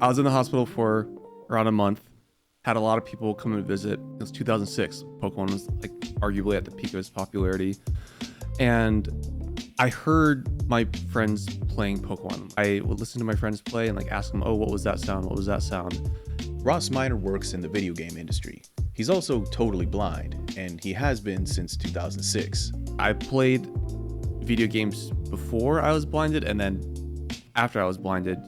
I was in the hospital for around a month. Had a lot of people come and visit. It was 2006. Pokemon was like arguably at the peak of its popularity. And I heard my friends playing Pokemon. I would listen to my friends play and like ask them, oh, what was that sound? What was that sound? Ross Minor works in the video game industry. He's also totally blind, and he has been since 2006. I played video games before I was blinded, and then after I was blinded,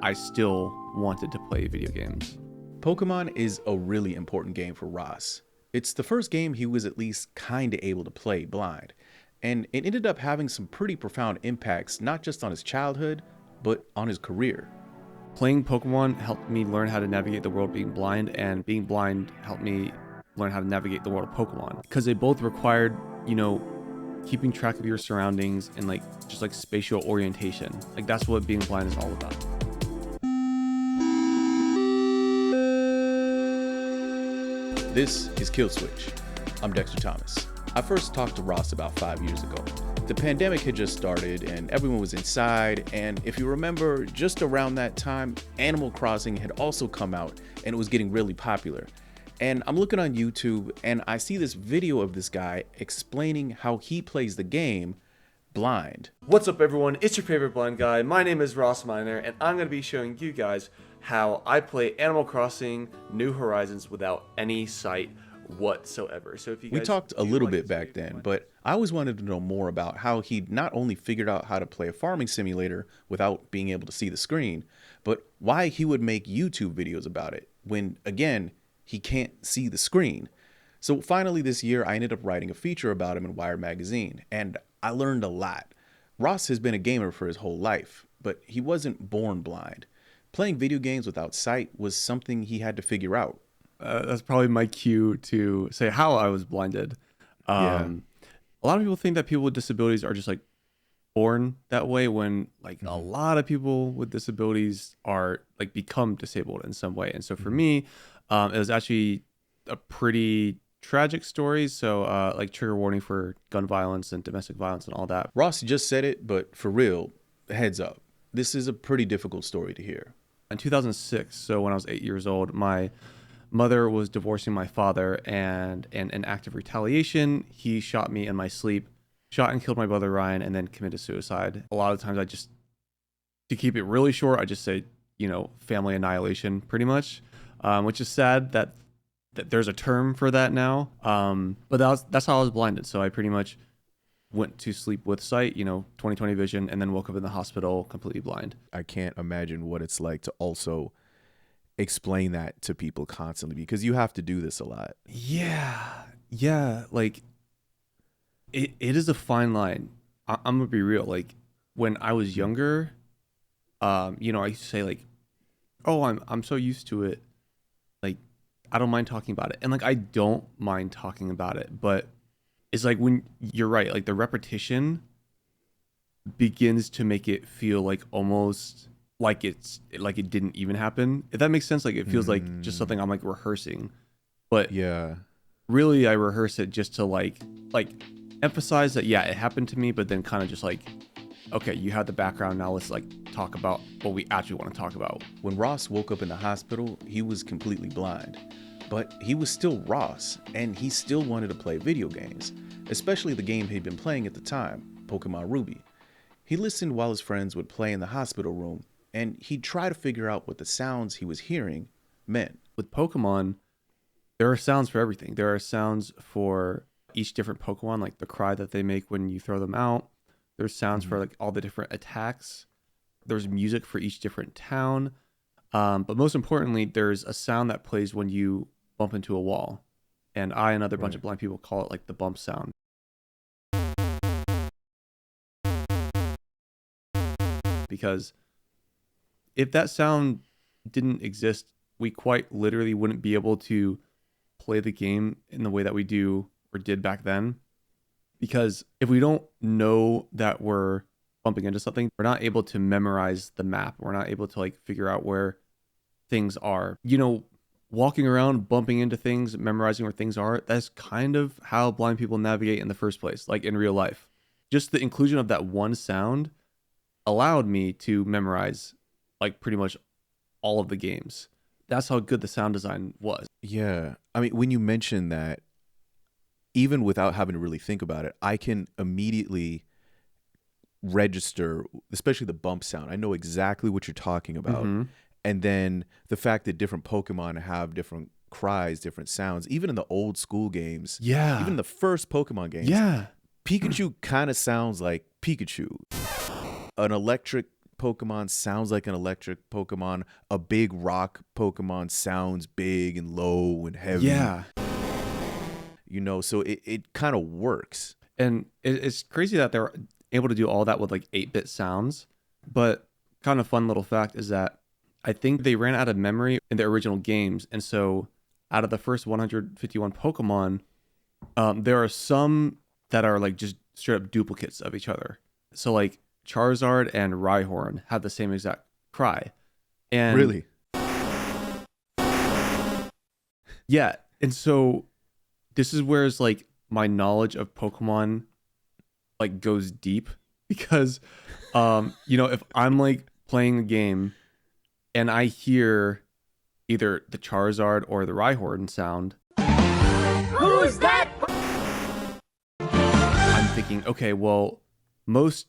I still wanted to play video games. Pokemon is a really important game for Ross. It's the first game he was at least kinda able to play blind, and it ended up having some pretty profound impacts, not just on his childhood, but on his career. Playing Pokemon helped me learn how to navigate the world being blind, and being blind helped me learn how to navigate the world of Pokemon, because they both required, keeping track of your surroundings and just spatial orientation. Like that's what being blind is all about. This is Kill Switch. I'm Dexter Thomas. I first talked to Ross about 5 years ago. The pandemic had just started and everyone was inside, and if you remember, just around that time, Animal Crossing had also come out and it was getting really popular. And I'm looking on YouTube and I see this video of this guy explaining how he plays the game blind. What's up everyone, it's your favorite blind guy. My name is Ross Minor and I'm going to be showing you guys how I play Animal Crossing New Horizons without any sight whatsoever. So if you guys we talked a little bit back then, but I always wanted to know more about how he not only figured out how to play a farming simulator without being able to see the screen, but why he would make YouTube videos about it when, again, he can't see the screen. So finally this year, I ended up writing a feature about him in Wired magazine, and I learned a lot. Ross has been a gamer for his whole life, but he wasn't born blind. Playing video games without sight was something he had to figure out. That's probably my cue to say how I was blinded. Yeah. A lot of people think that people with disabilities are just born that way, when a lot of people with disabilities are become disabled in some way. And so for me, it was actually a pretty tragic story. So trigger warning for gun violence and domestic violence and all that. Ross just said it, but for real, heads up. This is a pretty difficult story to hear. In 2006, so when I was 8 years old, my mother was divorcing my father, and in an act of retaliation, he shot me in my sleep, shot and killed my brother Ryan, and then committed suicide. A lot of times to keep it really short, I just say, family annihilation pretty much, which is sad that there's a term for that now. But that's how I was blinded. So I pretty much went to sleep with sight, 20/20 vision, and then woke up in the hospital completely blind. I can't imagine what it's like to also explain that to people constantly, because you have to do this a lot. Yeah. It is a fine line. I'm gonna be real. When I was younger, I used to say oh, I'm so used to it. I don't mind talking about it. And I don't mind talking about it, but it's when you're right, the repetition begins to make it feel almost it didn't even happen. If that makes sense, it feels like just something I'm rehearsing. But yeah, really I rehearse it just to emphasize that yeah, it happened to me, but then kind of just okay, you have the background, now let's talk about what we actually want to talk about. When Ross woke up in the hospital, he was completely blind. But he was still Ross, and he still wanted to play video games, especially the game he'd been playing at the time, Pokémon Ruby. He listened while his friends would play in the hospital room, and he'd try to figure out what the sounds he was hearing meant. With Pokemon, there are sounds for everything. There are sounds for each different Pokemon, the cry that they make when you throw them out. There's sounds for all the different attacks. There's music for each different town. But most importantly, there's a sound that plays when you bump into a wall. And I and other bunch of blind people call it the bump sound. Because if that sound didn't exist, we quite literally wouldn't be able to play the game in the way that we do or did back then. Because if we don't know that we're bumping into something, we're not able to memorize the map. We're not able to figure out where things are. Walking around, bumping into things, memorizing where things are, that's kind of how blind people navigate in the first place, in real life. Just the inclusion of that one sound allowed me to memorize pretty much all of the games. That's how good the sound design was. Yeah. I mean, when you mention that, even without having to really think about it, I can immediately register, especially the bump sound. I know exactly what you're talking about. Mm-hmm. And then the fact that different Pokemon have different cries, different sounds, even in the old school games, Yeah. even the first Pokemon games, Yeah. Pikachu kind of sounds like Pikachu. An electric Pokemon sounds like an electric Pokemon. A big rock Pokemon sounds big and low and heavy. Yeah. So it kind of works. And it's crazy that they're able to do all that with like 8-bit sounds. But kind of fun little fact is that I think they ran out of memory in the original games. And so out of the first 151 Pokemon, there are some that are like just straight up duplicates of each other. So like Charizard and Rhyhorn have the same exact cry. And Really? Yeah. And so this is where it's like my knowledge of Pokemon like goes deep because if I'm like playing a game and I hear either the Charizard or the Rhyhorn sound, Who's that? I'm thinking, okay, well, most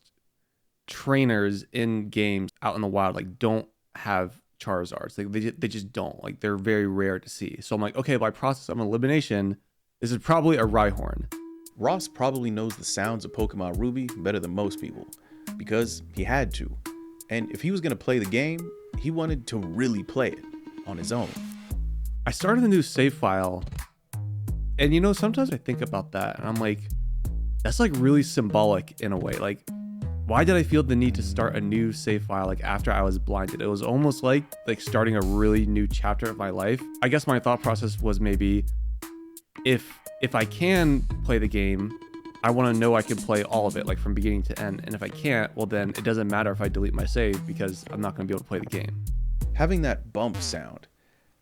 trainers in games out in the wild like don't have Charizards. They just don't. Like they're very rare to see. So I'm like, okay, by process of elimination, this is probably a Rhyhorn. Ross probably knows the sounds of Pokemon Ruby better than most people because he had to. And if he was going to play the game, he wanted to really play it on his own. I started a new save file, and sometimes I think about that and I'm like, that's like really symbolic in a way. Like, why did I feel the need to start a new save file like after I was blinded? It was almost like starting a really new chapter of my life. I guess my thought process was maybe if I can play the game, I want to know I can play all of it, like from beginning to end. And if I can't, well then it doesn't matter if I delete my save because I'm not going to be able to play the game. Having that bump sound,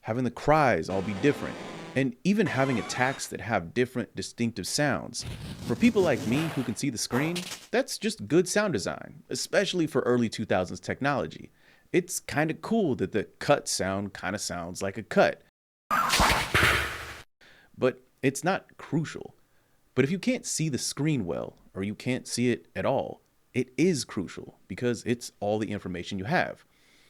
having the cries all be different, and even having attacks that have different distinctive sounds. For people like me who can see the screen, that's just good sound design, especially for early 2000s technology. It's kind of cool that the cut sound kind of sounds like a cut. But it's not crucial. But if you can't see the screen well, or you can't see it at all, it is crucial because it's all the information you have.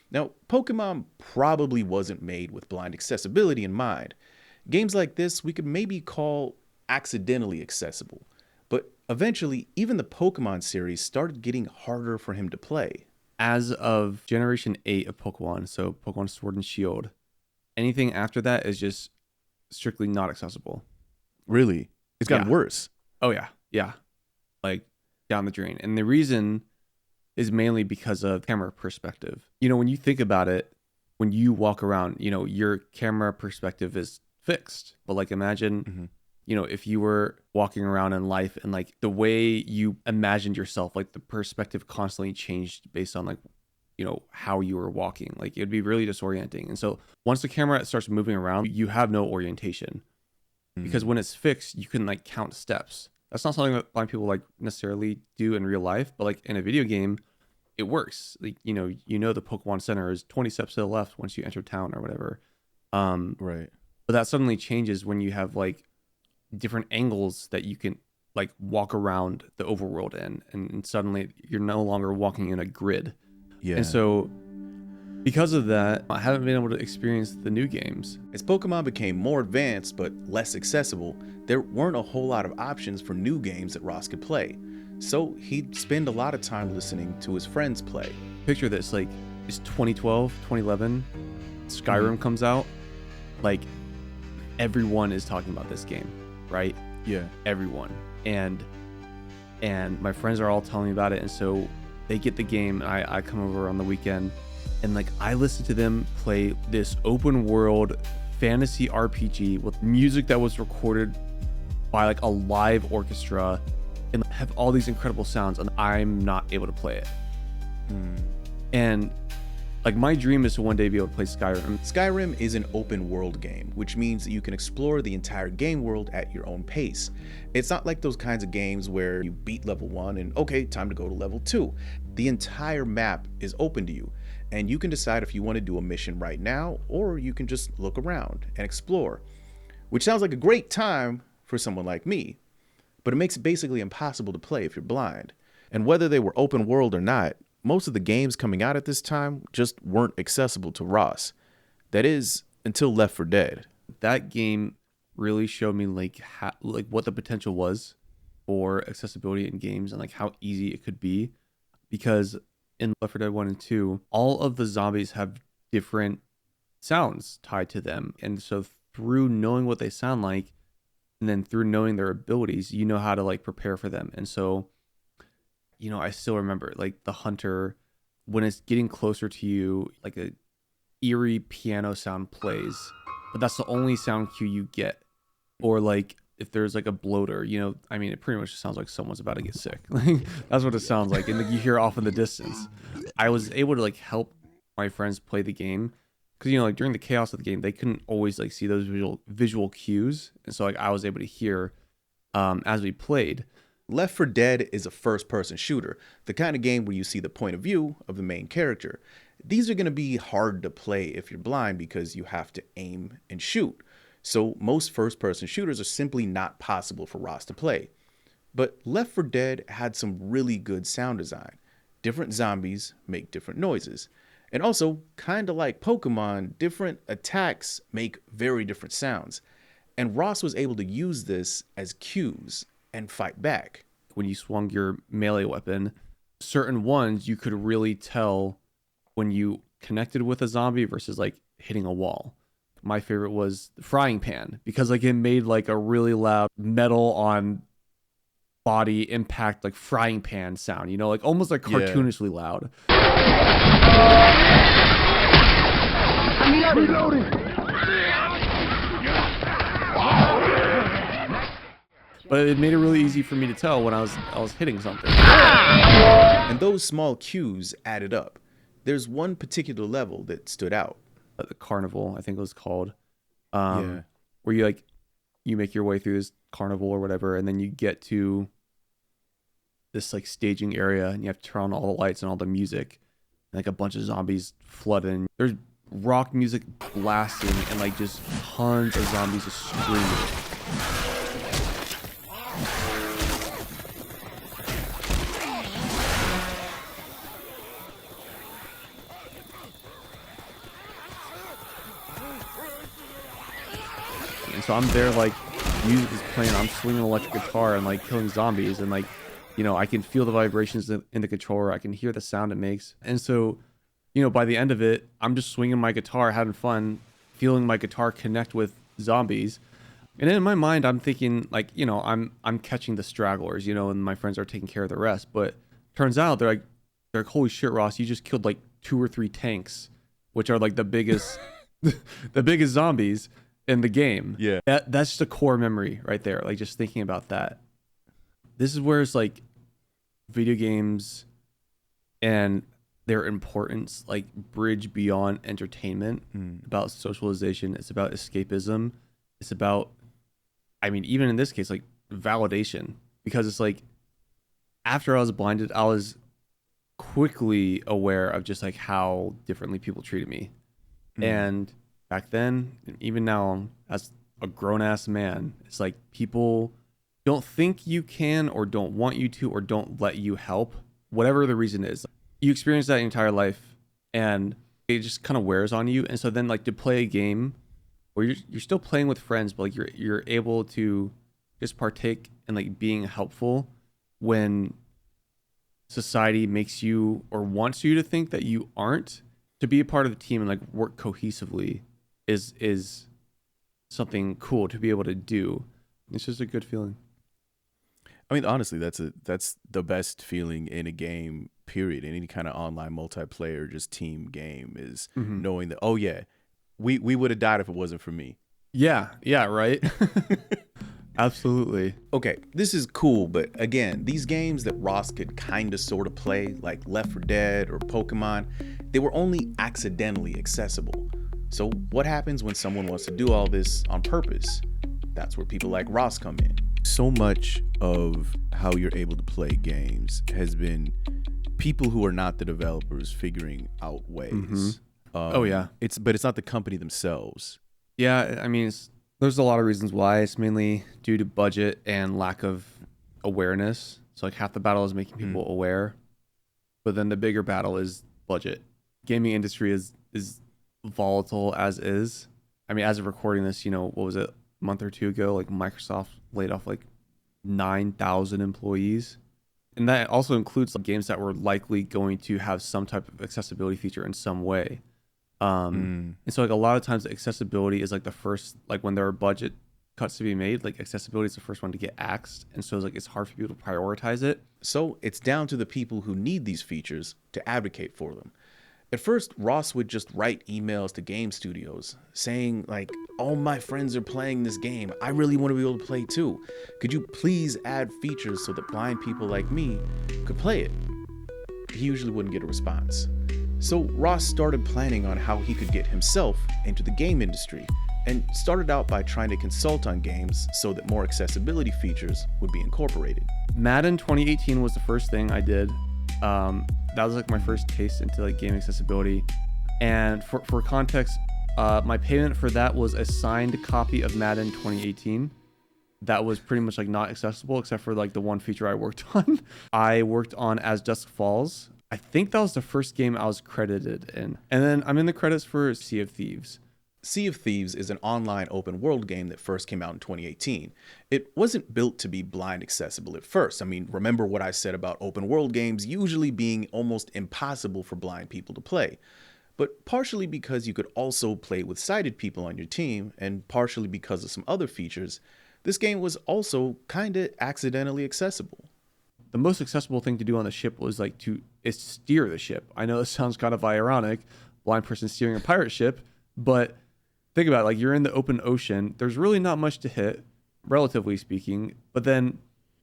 Now, Pokemon probably wasn't made with blind accessibility in mind. Games like this we could maybe call accidentally accessible, but eventually even the Pokemon series started getting harder for him to play. As of Generation 8 of Pokemon, so Pokemon Sword and Shield, anything after that is just strictly not accessible. Really? It's gotten worse. Oh yeah, yeah, like down the drain. And the reason is mainly because of camera perspective. When you think about it, when you walk around, your camera perspective is fixed. But like imagine, if you were walking around in life and like the way you imagined yourself, like the perspective constantly changed based on like, how you were walking. Like it'd be really disorienting. And so once the camera starts moving around, you have no orientation. Because when it's fixed, you can like count steps. That's not something that blind people like necessarily do in real life, but like in a video game, it works. Like, the Pokemon Center is 20 steps to the left once you enter town or whatever. Right. But that suddenly changes when you have like different angles that you can like walk around the overworld in, and suddenly you're no longer walking in a grid. Yeah. And so because of that, I haven't been able to experience the new games. As Pokemon became more advanced but less accessible, there weren't a whole lot of options for new games that Ross could play. So he'd spend a lot of time listening to his friends play. Picture this, like it's 2012, 2011, Skyrim comes out, like everyone is talking about this game, right? Yeah. Everyone. And my friends are all telling me about it, and so they get the game and I come over on the weekend and like I listen to them play this open world fantasy RPG with music that was recorded by like a live orchestra and have all these incredible sounds, and I'm not able to play it. And like my dream is to one day be able to play Skyrim. Skyrim is an open world game, which means that you can explore the entire game world at your own pace. It's not like those kinds of games where you beat level 1 and okay, time to go to level 2. The entire map is open to you. and you can decide if you want to do a mission right now, or you can just look around and explore, which sounds like a great time for someone like me, but it makes it basically impossible to play if you're blind. And whether they were open world or not, most of the games coming out at this time just weren't accessible to Ross. That is, until Left 4 Dead. That game really showed me like what the potential was for accessibility in games and like how easy it could be, because in Left 4 Dead 1 and 2, all of the zombies have different sounds tied to them. And so through knowing what they sound like, and then through knowing their abilities, you know how to like prepare for them. And so, you know, I still remember like the hunter, when it's getting closer to you, like a eerie piano sound plays, but that's the only sound cue you get. Or like if there's like a bloater, you know, I mean, it pretty much sounds like someone's about to get sick. Like that's what it sounds like. And like, you hear off in the distance. I was able to like help my friends play the game, because, you know, like during the chaos of the game, they couldn't always like see those visual cues. And so like I was able to hear as we played. Left 4 Dead is a first-person shooter, the kind of game where you see the point of view of the main character. These are going to be hard to play if you're blind because you have to aim and shoot. So most first-person shooters are simply not possible for Ross to play. But Left 4 Dead had some really good sound design. Different zombies make different noises. And also, kind of like Pokemon, different attacks make very different sounds. And Ross was able to use this as cues and fight back. When you swung your melee weapon, certain ones you could really tell when you connected with a zombie versus like hitting a wall. My favorite was the frying pan, because like it made like a really loud metal on body impact, like frying pan sound, you know, like almost like cartoonishly loud. I'm reloading. But it made it really easy for me to tell when I was hitting something. And those small cues added up. There's one particular level that stood out. The carnival, I think it was called, Yeah. where you like you make your way through this carnival or whatever, and then you get to this like staging area, and you have to turn on all the lights and all the music, and like a bunch of zombies flood in. There's rock music blasting, and like just tons of zombies just screaming. And so I'm there, like, music is playing, I'm swinging an electric guitar and like killing zombies, and like, you know, I can feel the vibrations in the controller, I can hear the sound it makes. And so, you know, by the end of it, I'm just swinging my guitar, having fun, feeling my guitar connect with zombies. And then in my mind, I'm thinking like, you know, I'm catching the stragglers, you know, and my friends are taking care of the rest. But turns out they're like, holy shit, Ross, you just killed like 2 or 3 tanks, which are like the biggest, the biggest zombies in the game. Yeah. That's just a core memory right there. Like just thinking about that. This is where it's like video games and their importance like bridge beyond entertainment, about socialization. It's about escapism. It's about, I mean, even in this case, like validation, because it's like after I was blinded, I was quickly aware of just like how differently people treated me. And back then, and even now, as a grown-ass man, it's like people don't think you can or don't want you to or don't let you help, whatever the reason is. You experience that your entire life, and it just kind of wears on you. And so then like to play a game where you're still playing with friends, but like you're able to just partake in like being helpful when society makes you or wants you to think that you aren't, to be a part of the team and like work cohesively is something cool to be able to do. It's just a good feeling. I mean, honestly, that's the best feeling in a game, period. In any kind of online multiplayer, just team game, is knowing that, oh yeah, we would have died if it wasn't for me. Yeah, right. Absolutely. Okay, this is cool, but again, these games that Ross could kind of sort of play, like Left 4 Dead or Pokemon, they were only accidentally accessible. So what happens when someone wants to do all this on purpose? That's where people like Ross come in. So much of how you're able to play games has been people who are not the developers figuring out ways. Oh, yeah. But it's not the company themselves. Yeah, I mean, there's a lot of reasons why. It's mainly due to budget and lack of awareness. So like half the battle is making people aware, but then the bigger battle is budget. Gaming industry is volatile as is. I mean, as of recording this, what was it, a month or two ago, like Microsoft laid off like 9,000 employees. And that also includes like games that were likely going to have some type of accessibility feature in some way. And so like a lot of times accessibility is like the first, like when there are budget cuts to be made, like accessibility is the first one to get axed. And so it's hard for people to prioritize it. So it's down to the people who need these features to advocate for them. At first, Ross would just write emails to game studios saying like, all my friends are playing this game. I really want to be able to play too. Could you please add features so that blind people like me could play it? He usually wouldn't get a response. So Ross started planning on how he could get himself into the game industry and started out by trying to consult on games so that more accessibility features would be incorporated. Madden 2018 was the first thing I did. That was like my first taste into like game accessibility. And for context, my payment for that was a signed copy of Madden 2018. That was pretty much like not accessible except for like the one feature I worked on. I worked on As Dusk Falls. I think that was the first game I was credited in. And then I'm in the credits for Sea of Thieves. Sea of Thieves is an online open world game that first came out in 2018. It wasn't built to be blind accessible at first. I mean, remember what I said about open world games usually being almost impossible for blind people to play. But partially because you could also play with sighted people on your team, and partially because of some other features, this game was also kinda accidentally accessible. The most accessible thing to do on the ship was is steer the ship. I know this sounds kind of ironic, blind person steering a pirate ship, but think about it, like you're in the open ocean. There's really not much to hit, relatively speaking. But then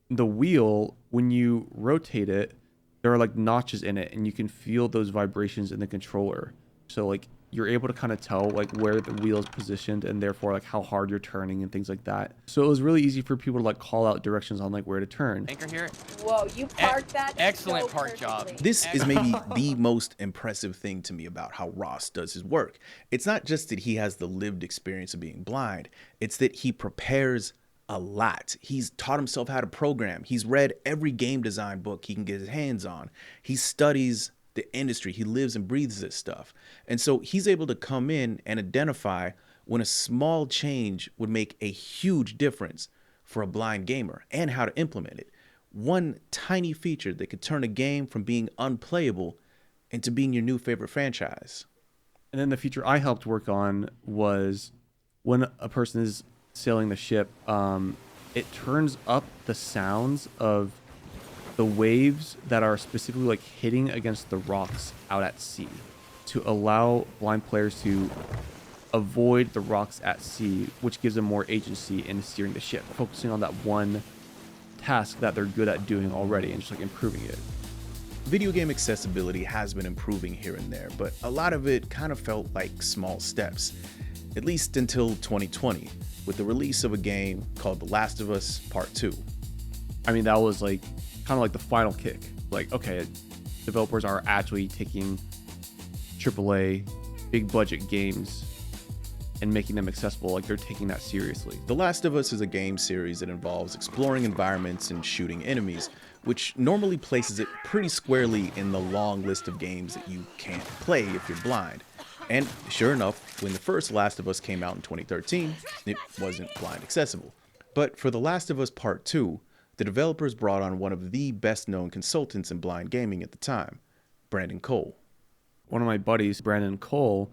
the wheel, when you rotate it, there are like notches in it and you can feel those vibrations in the controller. So like you're able to kind of tell like where the wheel is positioned and therefore like how hard you're turning and things like that. So it was really easy for people to like call out directions on like where to turn. Anchor here. Whoa, you parked that Excellent so park job. perfectly. This is maybe the most impressive thing to me about how Ross does his work. It's not just that he has the lived experience of being blind, it's that he prepares a lot. He's taught himself how to program. He's read every game design book he can get his hands on. He studies the industry. He lives and breathes this stuff. And so he's able to come in and identify when a small change would make a huge difference for a blind gamer and how to implement it. One tiny feature that could turn a game from being unplayable into being your new favorite franchise. And then the feature I helped work on was when a person is sailing the ship, it turns up the sounds of the waves that are specifically like hitting against the rocks out at sea to allow blind players to avoid the rocks at sea, which gives them more agency in steering the ship, focusing on that one task that they're good at doing already and just like improving it. Video game accessibility has been improving here and there, but a lot of it kind of felt like small steps, at least until 2020, with the release of a game called The Last of Us Part 2. I mean, that was like kind of like the final kick. Like, okay, developers are actually taking AAA, big budget games and making them accessible. Like, they're taking that seriously. The Last of Us is a game series that involves exploring environments and shooting enemies, which normally places it pretty squarely in the long list of games that you can't play if you're blind. And sure enough, when the first Last of Us came out in 2013, it wasn't blind accessible. But for The Last of Us Part 2, the developers brought on one of the best-known consultants in blind gaming at the time, Brandon Cole. One of my buddies, Brandon Cole,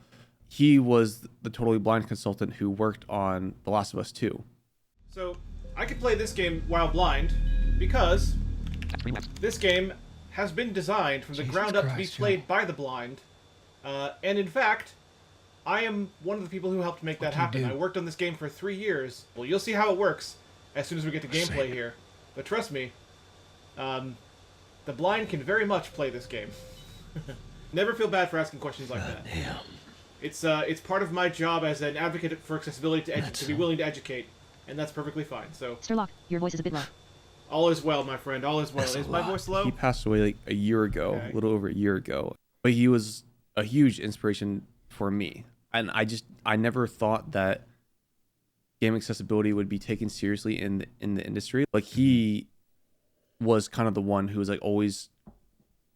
he was the totally blind consultant who worked on The Last of Us 2. So, I could play this game while blind, because this game has been designed from the ground up to be played by the blind. And in fact, I am one of the people who helped make that happen. I worked on this game for 3 years. Well, you'll see how it works as soon as we get to gameplay here. But trust me, the blind can very much play this game. Never feel bad for asking questions like that. Damn. It's part of my job as an advocate for accessibility to be willing to educate, and that's perfectly fine. So, Sturlock, your voice is a bit low. All is well, my friend. All is well. That's a Is my lot. voice low? He passed away like a year ago, Okay. a little over a year ago. But he was a huge inspiration for me. And I never thought that game accessibility would be taken seriously in the industry. Like he was kind of the one who was like always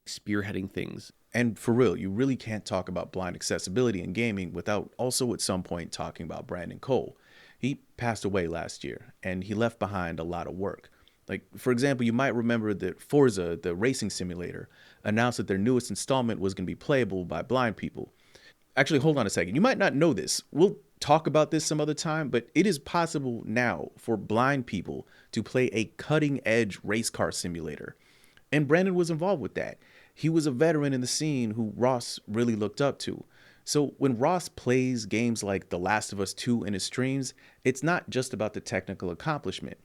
spearheading things. And for real, you really can't talk about blind accessibility in gaming without also at some point talking about Brandon Cole. He passed away last year, and he left behind a lot of work. Like, for example, you might remember that Forza, the racing simulator, announced that their newest installment was going to be playable by blind people. Actually, hold on a second. You might not know this. We'll talk about this some other time, but it is possible now for blind people to play a cutting-edge race car simulator. And Brandon was involved with that. He was a veteran in the scene who Ross really looked up to. So when Ross plays games like The Last of Us 2 in his streams, it's not just about the technical accomplishment.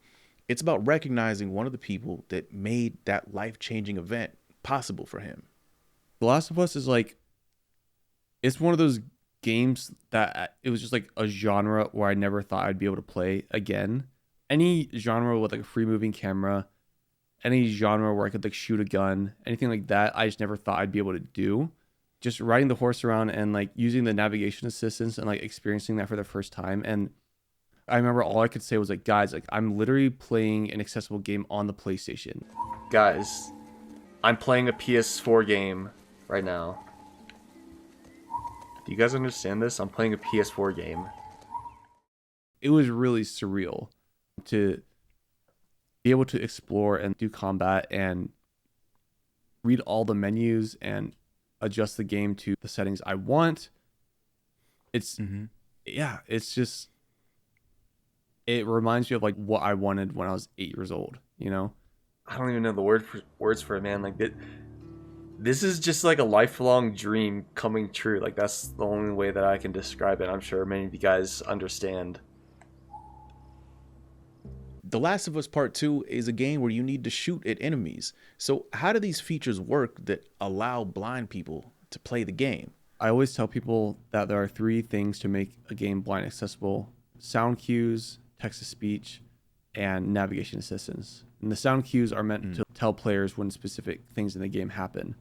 It's about recognizing one of the people that made that life-changing event possible for him. The Last of Us is like, it's one of those games that it was just like a genre where I never thought I'd be able to play again. Any genre with like a free moving camera, any genre where I could like shoot a gun, anything like that, I just never thought I'd be able to do. Just riding the horse around and like using the navigation assistance and like experiencing that for the first time. And I remember all I could say was like, guys, like I'm literally playing an accessible game on the PlayStation. Guys, I'm playing a PS4 game right now. Do you guys understand this? I'm playing a PS4 game. It was really surreal to be able to explore and do combat and read all the menus and adjust the game to the settings I want. It's yeah, it's just, it reminds me of like what I wanted when I was 8 years old, you know? I don't even know the words for it, man. Like this is just like a lifelong dream coming true. Like that's the only way that I can describe it. I'm sure many of you guys understand. The Last of Us Part 2 is a game where you need to shoot at enemies. So how do these features work that allow blind people to play the game? I always tell people that there are 3 things to make a game blind accessible: sound cues, text-to-speech, and navigation assistance. And the sound cues are meant to tell players when specific things in the game happen.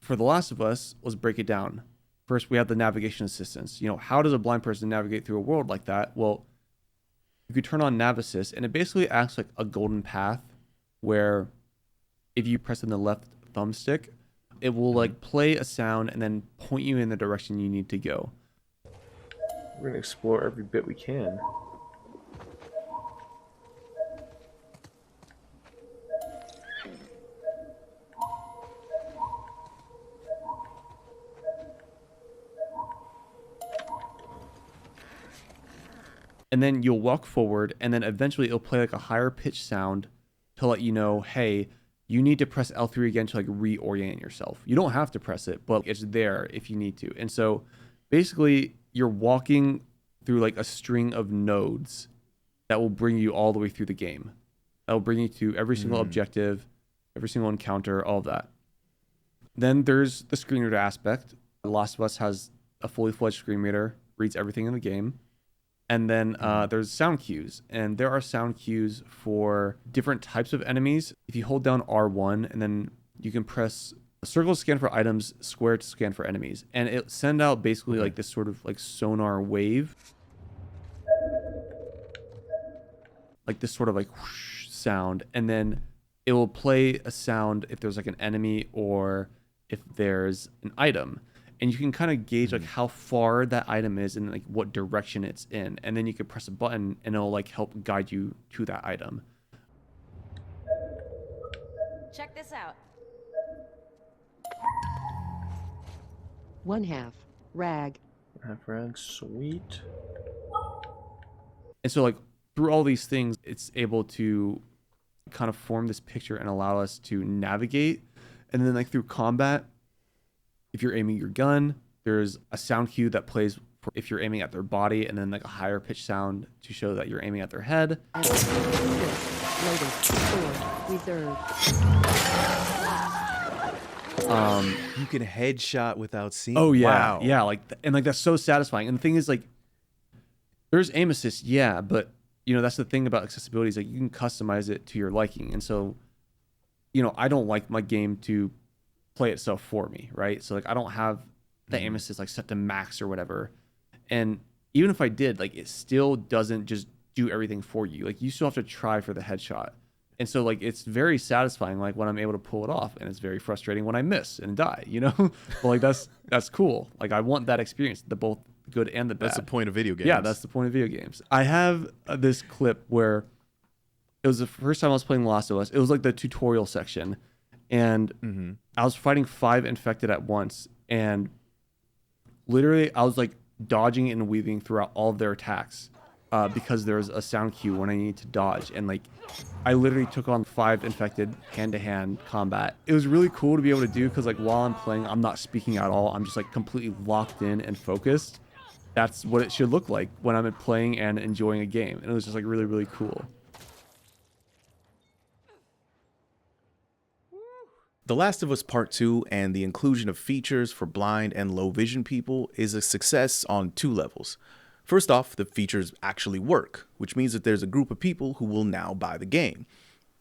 For The Last of Us, let's break it down. First, we have the navigation assistance. You know, how does a blind person navigate through a world like that? Well, you could turn on Nav Assist, and it basically acts like a golden path where if you press in the left thumbstick, it will like play a sound and then point you in the direction you need to go. We're going to explore every bit we can. And then you'll walk forward, and then eventually it'll play like a higher pitch sound to let you know, hey, you need to press L3 again to like reorient yourself. You don't have to press it, but it's there if you need to. And so basically you're walking through like a string of nodes that will bring you all the way through the game. That will bring you to every single objective, every single encounter, all of that. Then there's the screen reader aspect. The Last of Us has a fully fledged screen reader, reads everything in the game. And then there's sound cues, and there are sound cues for different types of enemies. If you hold down R1, and then you can press circle to scan for items, square to scan for enemies, and it send out basically like this sort of like sonar wave, like this sort of like whoosh sound, and then it will play a sound if there's like an enemy or if there's an item. And you can kind of gauge like how far that item is and like what direction it's in. And then you can press a button and it'll like help guide you to that item. Check this out. 1/2 rag. Frag, sweet. And so like through all these things, it's able to kind of form this picture and allow us to navigate. And then like through combat, if you're aiming your gun, there's a sound cue that plays for if you're aiming at their body, and then like a higher pitch sound to show that you're aiming at their head. Loaded. Stored. Reserved. You can headshot without seeing. Oh yeah, Wow. yeah, like and like that's so satisfying. And the thing is like, there's aim assist, yeah, but you know, that's the thing about accessibility is like you can customize it to your liking. And so, you know, I don't like my game to play itself for me, right? So like I don't have the aim assist like set to max or whatever. And even if I did, like it still doesn't just do everything for you. Like you still have to try for the headshot. And so like it's very satisfying like when I'm able to pull it off, and it's very frustrating when I miss and die, you know? But like that's cool. Like I want that experience, the both good and the bad. That's the point of video games. Yeah, that's the point of video games. I have this clip where it was the first time I was playing The Last of Us. It was like the tutorial section, and I was fighting 5 infected at once, and literally I was like dodging and weaving throughout all of their attacks because there was a sound cue when I needed to dodge, and like I literally took on 5 infected hand-to-hand combat. It was really cool to be able to do because like while I'm playing, I'm not speaking at all. I'm just like completely locked in and focused. That's what it should look like when I'm playing and enjoying a game, and it was just like really, really cool. The Last of Us Part 2 and the inclusion of features for blind and low vision people is a success on 2 levels. First off, the features actually work, which means that there's a group of people who will now buy the game.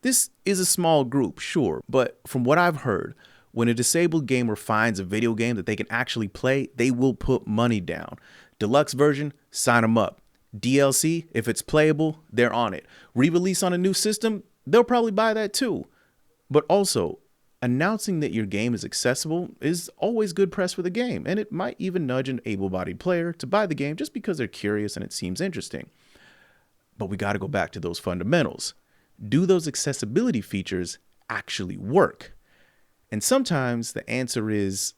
This is a small group, sure, but from what I've heard, when a disabled gamer finds a video game that they can actually play, they will put money down. Deluxe version, sign them up. DLC, if it's playable, they're on it. Re-release on a new system, they'll probably buy that too. But also, announcing that your game is accessible is always good press for the game, and it might even nudge an able-bodied player to buy the game just because they're curious and it seems interesting. But we got to go back to those fundamentals. Do those accessibility features actually work? And sometimes the answer is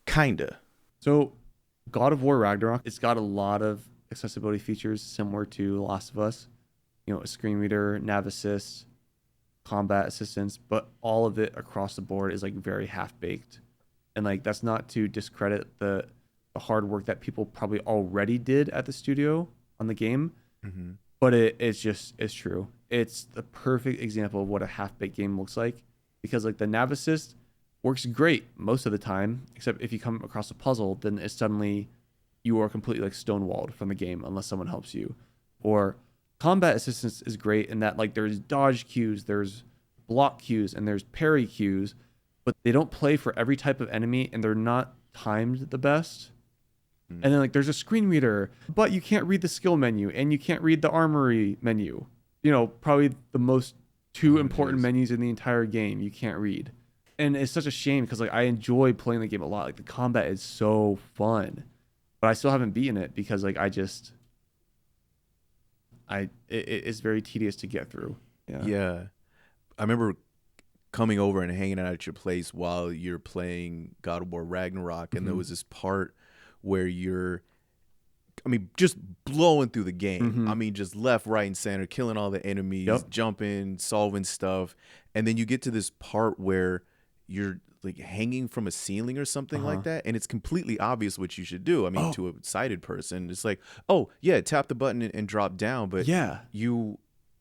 kinda. So God of War Ragnarok, it's got a lot of accessibility features similar to The Last of Us. You know, a screen reader, nav assist, combat assistance, but all of it across the board is like very half-baked. And like that's not to discredit the hard work that people probably already did at the studio on the game, but it's true. It's the perfect example of what a half-baked game looks like, because like the nav assist works great most of the time, except if you come across a puzzle, then it's suddenly you are completely like stonewalled from the game unless someone helps you. Or combat assistance is great in that like there's dodge cues, there's block cues, and there's parry cues, but they don't play for every type of enemy, and they're not timed the best. And then like there's a screen reader, but you can't read the skill menu and you can't read the armory menu. You know, probably the most 2 important menus in the entire game you can't read. And it's such a shame because like I enjoy playing the game a lot. Like the combat is so fun, but I still haven't beaten it because like it's very tedious to get through. Yeah. I remember coming over and hanging out at your place while you're playing God of War Ragnarok, and there was this part where you're, just blowing through the game. Just left, right, and center, killing all the enemies, jumping, solving stuff. And then you get to this part where you're like hanging from a ceiling or something like that, and it's completely obvious what you should do. To a sighted person, it's like, oh yeah, tap the button and drop down. But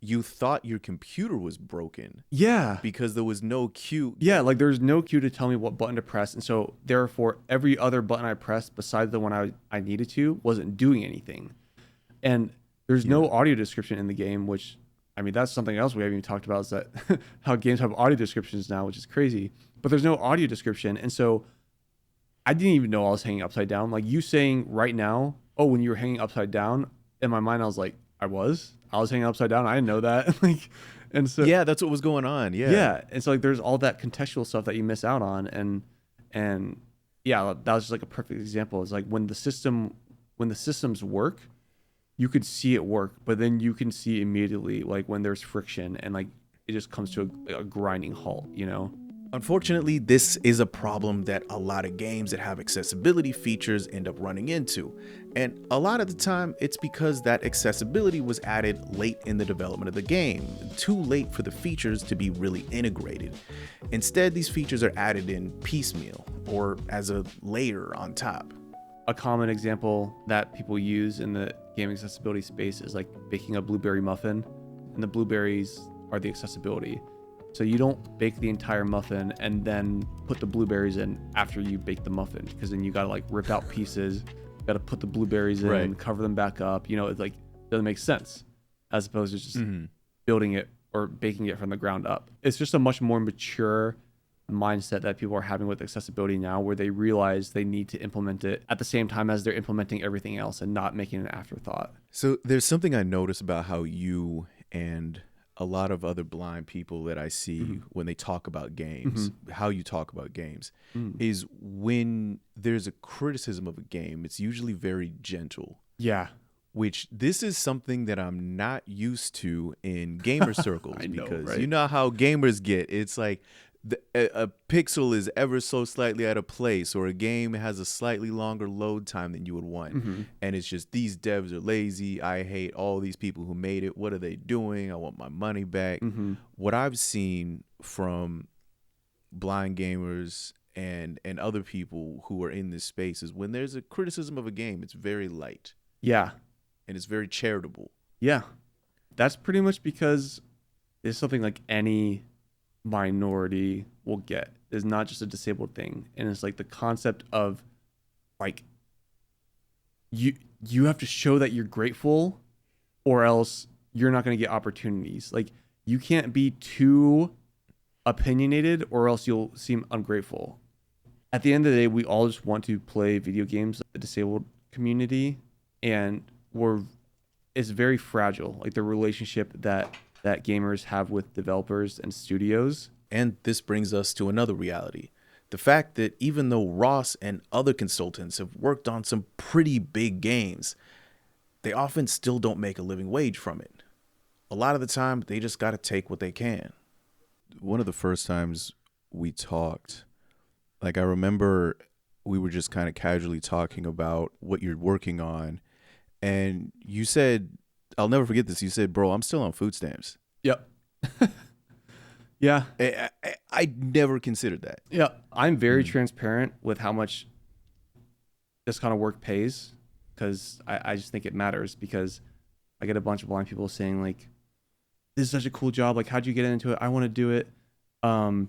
you thought your computer was broken. Yeah. Because there was no cue. Yeah, like there's no cue to tell me what button to press. And so therefore every other button I pressed besides the one I needed to wasn't doing anything. And there's no audio description in the game, which that's something else we haven't even talked about, is that how games have audio descriptions now, which is crazy. But there's no audio description. And so I didn't even know I was hanging upside down. Like you saying right now, oh, when you were hanging upside down, in my mind I was like, I was hanging upside down. I didn't know that. And so yeah, that's what was going on. Yeah. And so like there's all that contextual stuff that you miss out on. And yeah, that was just like a perfect example. It's like when the systems work, you could see it work, but then you can see immediately like when there's friction and like it just comes to a grinding halt, you know? Unfortunately, this is a problem that a lot of games that have accessibility features end up running into. And a lot of the time, it's because that accessibility was added late in the development of the game, too late for the features to be really integrated. Instead, these features are added in piecemeal or as a layer on top. A common example that people use in the game accessibility space is like baking a blueberry muffin, and the blueberries are the accessibility. So you don't bake the entire muffin and then put the blueberries in after you bake the muffin, because then you gotta like rip out pieces, gotta put the blueberries in, cover them back up. You know, it's like, doesn't make sense. as opposed to just building it or baking it from the ground up. It's just a much more mature mindset that people are having with accessibility now, where they realize they need to implement it at the same time as they're implementing everything else and not making an afterthought. So there's something I notice about how you and a lot of other blind people that I see when they talk about games, how you talk about games, is when there's a criticism of a game, it's usually very gentle. Yeah. Which this is something that I'm not used to in gamer circles. I know, because right? you know how gamers get. It's like a pixel is ever so slightly out of place, or a game has a slightly longer load time than you would want. And it's just, these devs are lazy. I hate all these people who made it. What are they doing? I want my money back. What I've seen from blind gamers and other people who are in this space is when there's a criticism of a game, it's very light. Yeah. And it's very charitable. Yeah. That's pretty much because it's something like any minority will get. It's not just a disabled thing. And it's like the concept of like you have to show that you're grateful or else you're not going to get opportunities. Like you can't be too opinionated or else you'll seem ungrateful. At the end of the day, we all just want to play video games, the disabled community, and it's very fragile, like the relationship that gamers have with developers and studios. And this brings us to another reality. The fact that even though Ross and other consultants have worked on some pretty big games, they often still don't make a living wage from it. A lot of the time, they just got to take what they can. One of the first times we talked, like I remember we were just kind of casually talking about what you're working on. And you said, I'll never forget this. You said, bro, I'm still on food stamps. Yep. Yeah. I never considered that. Yeah. I'm very transparent with how much this kind of work pays, because I just think it matters, because I get a bunch of blind people saying like, this is such a cool job. Like, how'd you get into it? I want to do it. And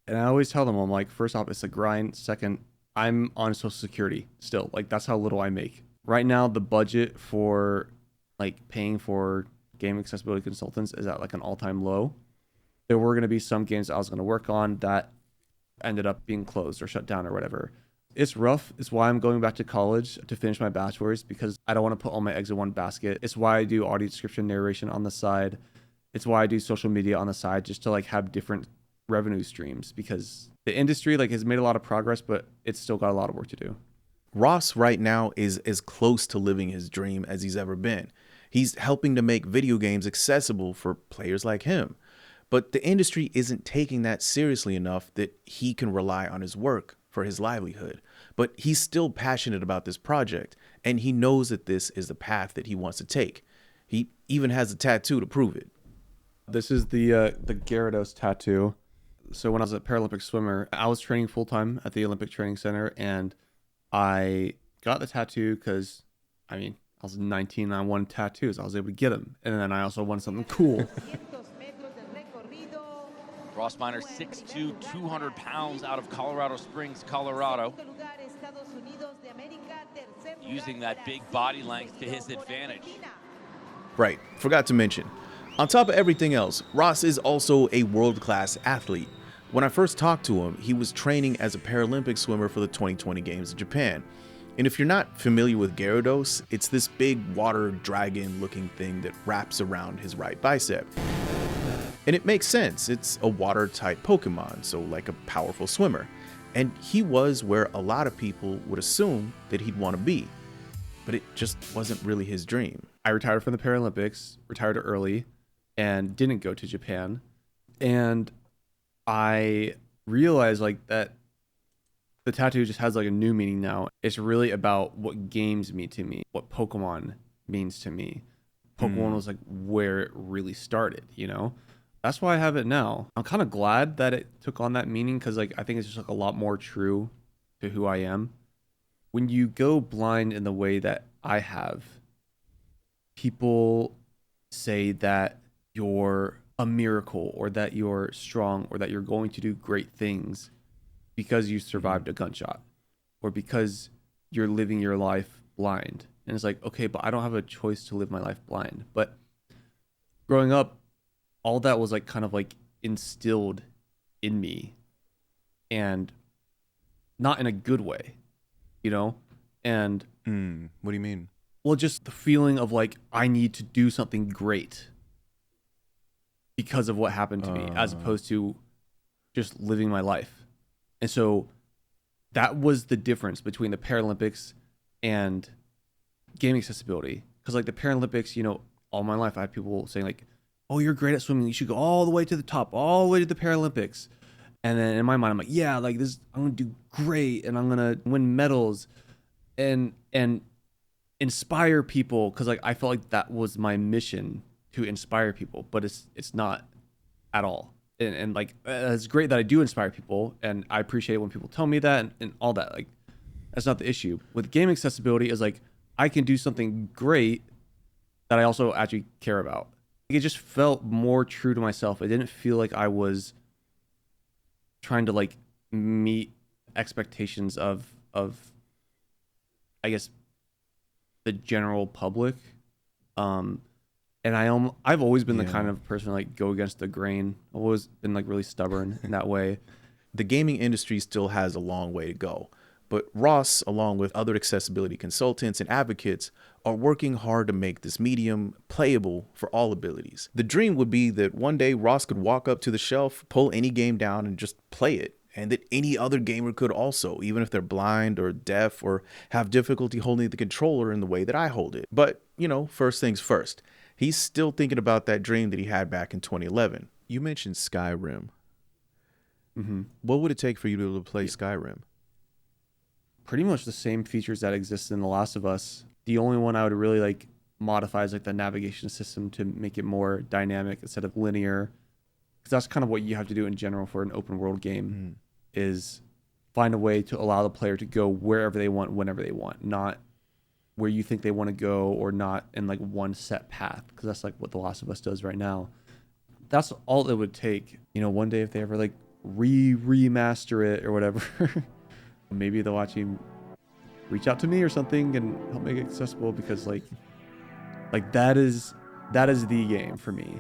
I always tell them, I'm like, first off, it's a grind. Second, I'm on Social Security still. Like, that's how little I make. Right now, the budget for like paying for game accessibility consultants is at like an all-time low. There were going to be some games I was going to work on that ended up being closed or shut down or whatever. It's rough. It's why I'm going back to college to finish my bachelor's, because I don't want to put all my eggs in one basket. It's why I do audio description narration on the side. It's why I do social media on the side, just to like have different revenue streams, because the industry like has made a lot of progress, but it's still got a lot of work to do. Ross right now is as close to living his dream as he's ever been. He's helping to make video games accessible for players like him. But the industry isn't taking that seriously enough that he can rely on his work for his livelihood. But he's still passionate about this project, and he knows that this is the path that he wants to take. He even has a tattoo to prove it. This is the Gyarados tattoo. So when I was a Paralympic swimmer, I was training full-time at the Olympic Training Center, and I got the tattoo because, I mean, I was 19 and I wanted tattoos. I was able to get them. And then I also wanted something cool. Ross Minor, 6'2", 200 pounds, out of Colorado Springs, Colorado. Using that big body length to his advantage. Right, forgot to mention. On top of everything else, Ross is also a world-class athlete. When I first talked to him, he was training as a Paralympic swimmer for the 2020 Games in Japan. And if you're not familiar with Gyarados, it's this big water dragon looking thing that wraps around his right bicep. And it makes sense, it's a water type Pokemon, so like a powerful swimmer. And he was where a lot of people would assume that he'd want to be. But it just wasn't really his dream. I retired from the Paralympics, retired early, and didn't go to Japan. And I realized like that the tattoo just has like a new meaning now. It's really about what games mean to me, what Pokemon means to me. Pokemon was like where it really started, you know? That's why I have it now. I'm kind of glad that it took on that meaning, because like I think it's just like a lot more true to who I am. When you go blind in the way that I have, people say that you're a miracle, or that you're strong, or that you're going to do great things because you survived a gunshot, or because you're living your life blind. And it's like, okay, but I don't have a choice to live my life blind. But growing up, all that was like kind of like instilled in me, and not in a good way, you know? And What do you mean? well, just the feeling of like I need to do something great because of what happened to me, as opposed to just living my life. And so that was the difference between the Paralympics and gaming accessibility. Because like the Paralympics, you know, all my life I had people saying like, oh, you're great at swimming, you should go all the way to the top, all the way to the Paralympics. And then in my mind I'm like, yeah, like this, I'm gonna do great and I'm gonna win medals and inspire people, because like I felt like that was my mission, to inspire people. But it's not at all. And like it's great that I do inspire people, and I appreciate it when people tell me that, and all that. Like that's not the issue with game accessibility. Is like I can do something great that I also actually care about. It just felt more true to myself. It didn't feel like I was trying to like meet expectations of I guess the general public. And I've always been the kind of person like go against the grain. I've always been like really stubborn in that way. The gaming industry still has a long way to go, but Ross, along with other accessibility consultants and advocates, are working hard to make this medium playable for all abilities. The dream would be that one day Ross could walk up to the shelf, pull any game down, and just play it, and that any other gamer could also, even if they're blind or deaf or have difficulty holding the controller in the way that I hold it. But, you know, first things first. He's still thinking about that dream that he had back in 2011. You mentioned Skyrim. What would it take for you to be able to play Skyrim? Pretty much the same features that exist in The Last of Us. The only one I would really like modify is like the navigation system to make it more dynamic instead of linear. Because that's kind of what you have to do in general for an open world game, is find a way to allow the player to go wherever they want, whenever they want, not where you think they want to go, or not in like one set path, because that's like what The Last of Us does right now. That's all it would take. You know, one day if they ever like remaster it or whatever, maybe they'll actually reach out to me or something and help make it accessible, because like that is the game for me.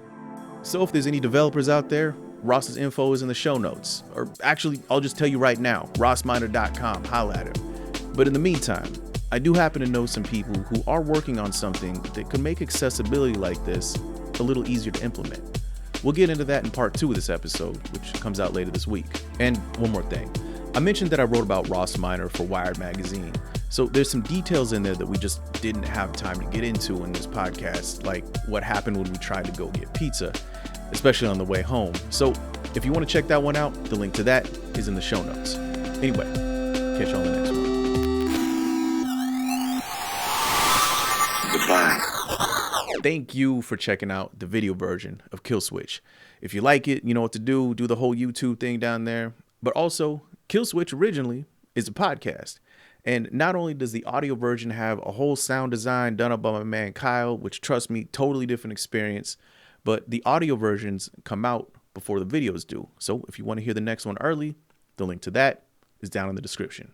So if there's any developers out there, Ross's info is in the show notes. Or actually, I'll just tell you right now, rossminer.com, holla at him. But in the meantime, I do happen to know some people who are working on something that could make accessibility like this a little easier to implement. We'll get into that in part 2 of this episode, which comes out later this week. And one more thing. I mentioned that I wrote about Ross Minor for Wired Magazine. So there's some details in there that we just didn't have time to get into in this podcast, like what happened when we tried to go get pizza, especially on the way home. So if you want to check that one out, the link to that is in the show notes. Anyway, catch you on the next one. Goodbye. Thank you for checking out the video version of Kill Switch. If you like it, you know what to do. Do the whole YouTube thing down there. But also, Kill Switch originally is a podcast. And not only does the audio version have a whole sound design done up by my man Kyle, which, trust me, totally different experience, but the audio versions come out before the videos do. So if you want to hear the next one early, the link to that is down in the description.